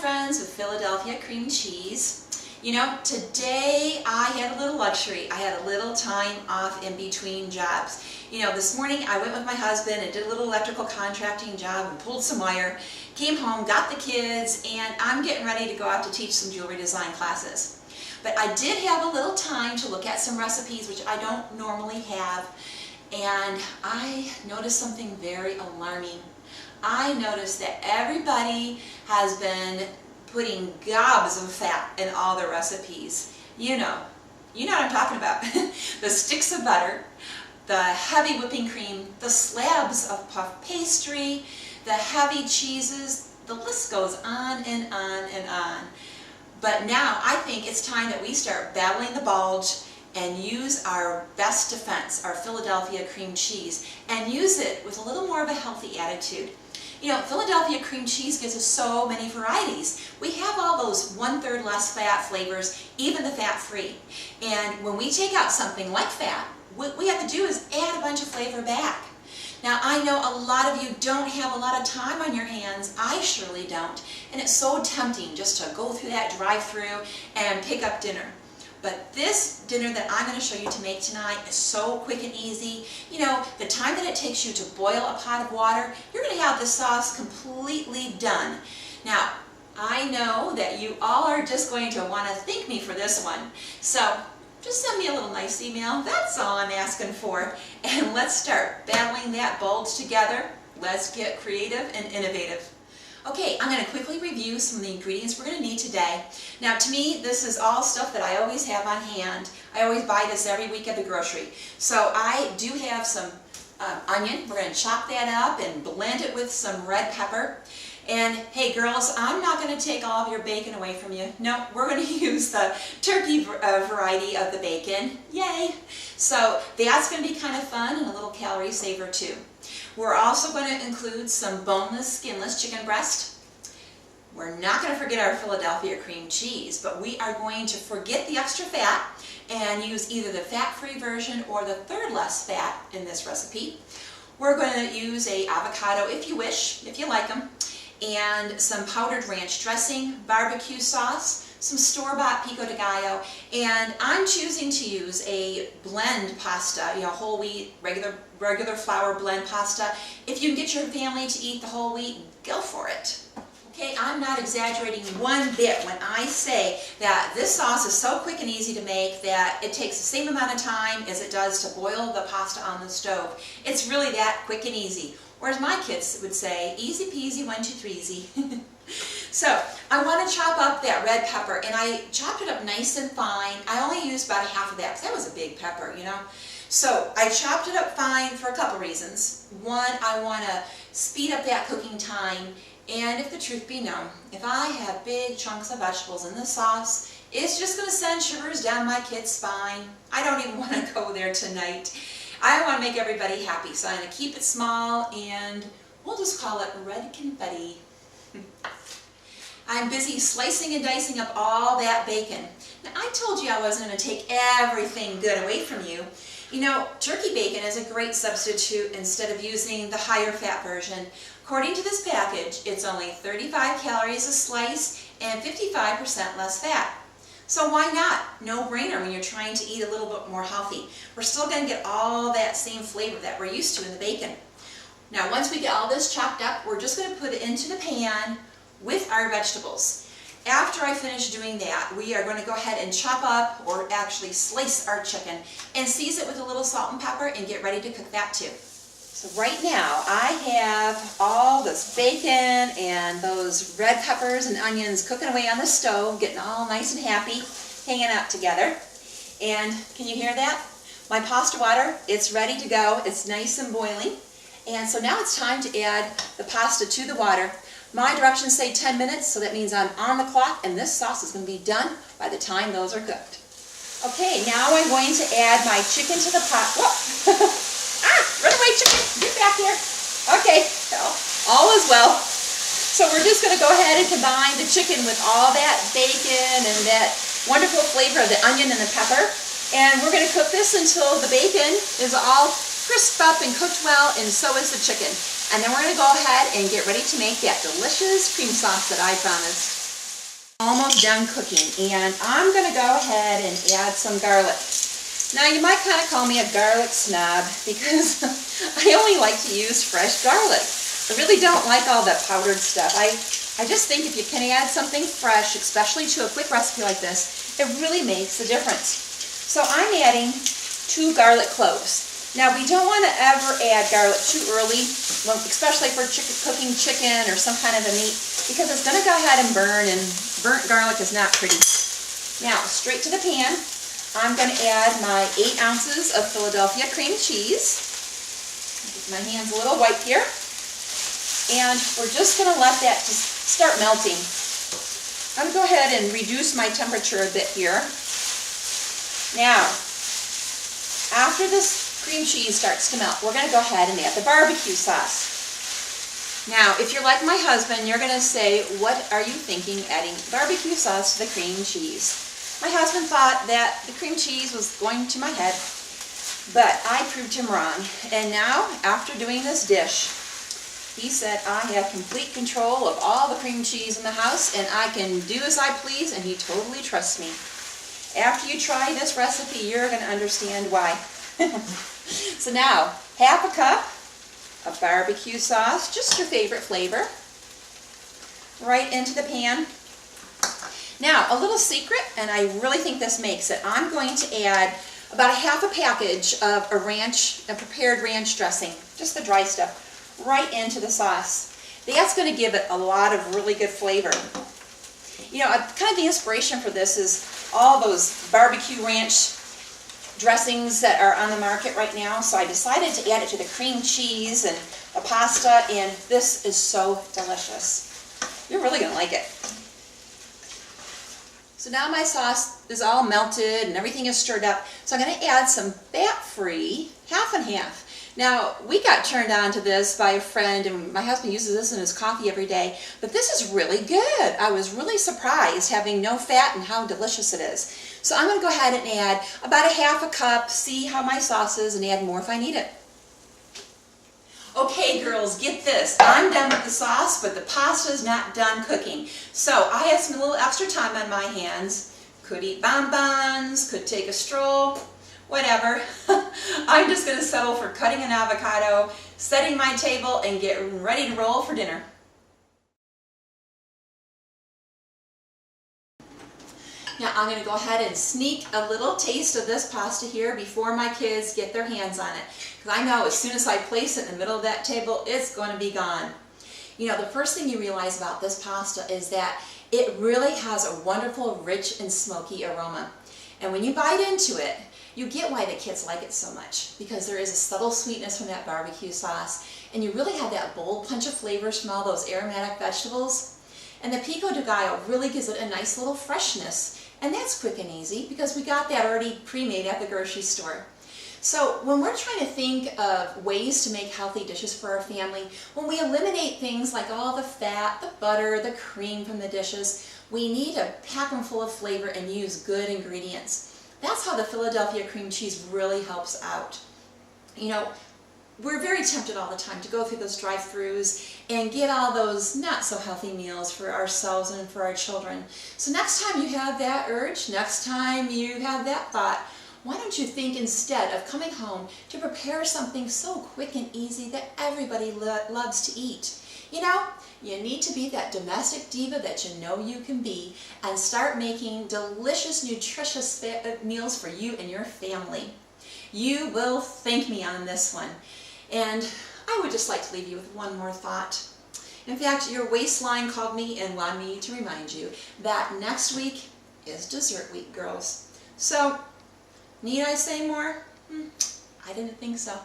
friends with Philadelphia cream cheese. You know, today I had a little luxury. I had a little time off in between jobs. You know, this morning I went with my husband and did a little electrical contracting job and pulled some wire, came home, got the kids, and I'm getting ready to go out to teach some jewelry design classes. But I did have a little time to look at some recipes, which I don't normally have, and I noticed something very alarming. I noticed that everybody has been putting gobs of fat in all their recipes. You know what I'm talking about. The sticks of butter, the heavy whipping cream, the slabs of puff pastry, the heavy cheeses, the list goes on and on and on. But now I think it's time that we start battling the bulge and use our best defense, our Philadelphia cream cheese, and use it with a little more of a healthy attitude. You know, Philadelphia cream cheese gives us so many varieties. We have all those 1/3 less fat flavors, even the fat-free. And when we take out something like fat, what we have to do is add a bunch of flavor back. Now, I know a lot of you don't have a lot of time on your hands. I surely don't. And it's so tempting just to go through that drive-through and pick up dinner. But this dinner that I'm going to show you to make tonight is so quick and easy. You know, the time that it takes you to boil a pot of water, you're going to have the sauce completely done. Now, I know that you all are just going to want to thank me for this one. So, just send me a little nice email. That's all I'm asking for. And let's start battling that bulge together. Let's get creative and innovative. Okay, I'm going to quickly review some of the ingredients we're going to need today. Now, to me, this is all stuff that I always have on hand. I always buy this every week at the grocery. So I do have some onion. We're going to chop that up and blend it with some red pepper. And hey girls, I'm not going to take all of your bacon away from you. No, we're going to use the turkey variety of the bacon. Yay! So that's going to be kind of fun and a little calorie saver too. We're also going to include some boneless, skinless chicken breast. We're not going to forget our Philadelphia cream cheese, but we are going to forget the extra fat and use either the fat-free version or the 1/3 less fat in this recipe. We're going to use an avocado if you wish, if you like them, and some powdered ranch dressing, barbecue sauce, some store-bought pico de gallo, and I'm choosing to use a blend pasta, you know, whole wheat, regular flour blend pasta. If you can get your family to eat the whole wheat, go for it. Okay, I'm not exaggerating one bit when I say that this sauce is so quick and easy to make that it takes the same amount of time as it does to boil the pasta on the stove. It's really that quick and easy. Or as my kids would say, easy peasy, 1, 2, 3 easy. So I want to chop up that red pepper, and I chopped it up nice and fine. I only used about half of that because that was a big pepper, you know. So I chopped it up fine for a couple reasons. One, I want to speed up that cooking time, and if the truth be known, if I have big chunks of vegetables in the sauce, it's just going to send shivers down my kid's spine. I don't even want to go there tonight. I want to make everybody happy, so I'm going to keep it small, and we'll just call it red confetti. I'm busy slicing and dicing up all that bacon. Now, I told you I wasn't going to take everything good away from you. You know, turkey bacon is a great substitute instead of using the higher fat version. According to this package, it's only 35 calories a slice and 55% less fat. So why not? No brainer when you're trying to eat a little bit more healthy. We're still going to get all that same flavor that we're used to in the bacon. Now, once we get all this chopped up, we're just going to put it into the pan with our vegetables. After I finish doing that, we are going to go ahead and chop up, or actually slice our chicken, and season it with a little salt and pepper and get ready to cook that too. So right now, I have all this bacon and those red peppers and onions cooking away on the stove, getting all nice and happy, hanging out together. And can you hear that? My pasta water, it's ready to go. It's nice and boiling. And so now it's time to add the pasta to the water. My directions say 10 minutes, so that means I'm on the clock, and this sauce is going to be done by the time those are cooked. Okay, now I'm going to add my chicken to the pot. Whoa! Run away, chicken! Get back here! Okay, all is well. So we're just going to go ahead and combine the chicken with all that bacon and that wonderful flavor of the onion and the pepper. And we're going to cook this until the bacon is all crisped up and cooked well, and so is the chicken. And then we're going to go ahead and get ready to make that delicious cream sauce that I promised. Almost done cooking, and I'm going to go ahead and add some garlic. Now you might kind of call me a garlic snob because I only like to use fresh garlic. I really don't like all that powdered stuff. I just think if you can add something fresh, especially to a quick recipe like this, it really makes a difference. So I'm adding 2 garlic cloves. Now we don't want to ever add garlic too early, especially for cooking chicken or some kind of a meat, because it's going to go ahead and burn, and burnt garlic is not pretty. Now, straight to the pan, I'm going to add my 8 ounces of Philadelphia cream cheese. Get my hands a little white here. And we're just going to let that just start melting. I'm going to go ahead and reduce my temperature a bit here. Now, after this cream cheese starts to melt, we're going to go ahead and add the barbecue sauce. Now, if you're like my husband, you're going to say, what are you thinking adding barbecue sauce to the cream cheese? My husband thought that the cream cheese was going to my head, but I proved him wrong. And now, after doing this dish, he said I have complete control of all the cream cheese in the house, and I can do as I please, and he totally trusts me. After you try this recipe, you're going to understand why. So now, half a cup of barbecue sauce, just your favorite flavor, right into the pan. Now, a little secret, and I really think this makes it, I'm going to add about a half a package of a prepared ranch dressing, just the dry stuff, right into the sauce. That's going to give it a lot of really good flavor. You know, kind of the inspiration for this is all those barbecue ranch dressings that are on the market right now, so I decided to add it to the cream cheese and the pasta, and this is so delicious. You're really going to like it. So now my sauce is all melted and everything is stirred up, so I'm going to add some fat-free, half and half. Now, we got turned on to this by a friend, and my husband uses this in his coffee every day, but this is really good. I was really surprised having no fat and how delicious it is. So I'm going to go ahead and add about a half a cup, see how my sauce is, and add more if I need it. Okay, girls, get this. I'm done with the sauce, but the pasta is not done cooking. So I have some little extra time on my hands. Could eat bonbons, could take a stroll, whatever. I'm just going to settle for cutting an avocado, setting my table, and get ready to roll for dinner. Now I'm going to go ahead and sneak a little taste of this pasta here before my kids get their hands on it. Because I know as soon as I place it in the middle of that table, it's going to be gone. You know, the first thing you realize about this pasta is that it really has a wonderful, rich and smoky aroma. And when you bite into it, you get why the kids like it so much, because there is a subtle sweetness from that barbecue sauce, and you really have that bold punch of flavors from all those aromatic vegetables. And the pico de gallo really gives it a nice little freshness, and that's quick and easy because we got that already pre-made at the grocery store. So when we're trying to think of ways to make healthy dishes for our family, when we eliminate things like all the fat, the butter, the cream from the dishes, we need to pack them full of flavor and use good ingredients. That's how the Philadelphia cream cheese really helps out. You know, we're very tempted all the time to go through those drive-thrus and get all those not so healthy meals for ourselves and for our children. So next time you have that urge, next time you have that thought, why don't you think instead of coming home to prepare something so quick and easy that everybody loves to eat? You know, you need to be that domestic diva that you know you can be and start making delicious, nutritious meals for you and your family. You will thank me on this one. And I would just like to leave you with one more thought. In fact, your waistline called me and wanted me to remind you that next week is dessert week, girls. So, need I say more? I didn't think so.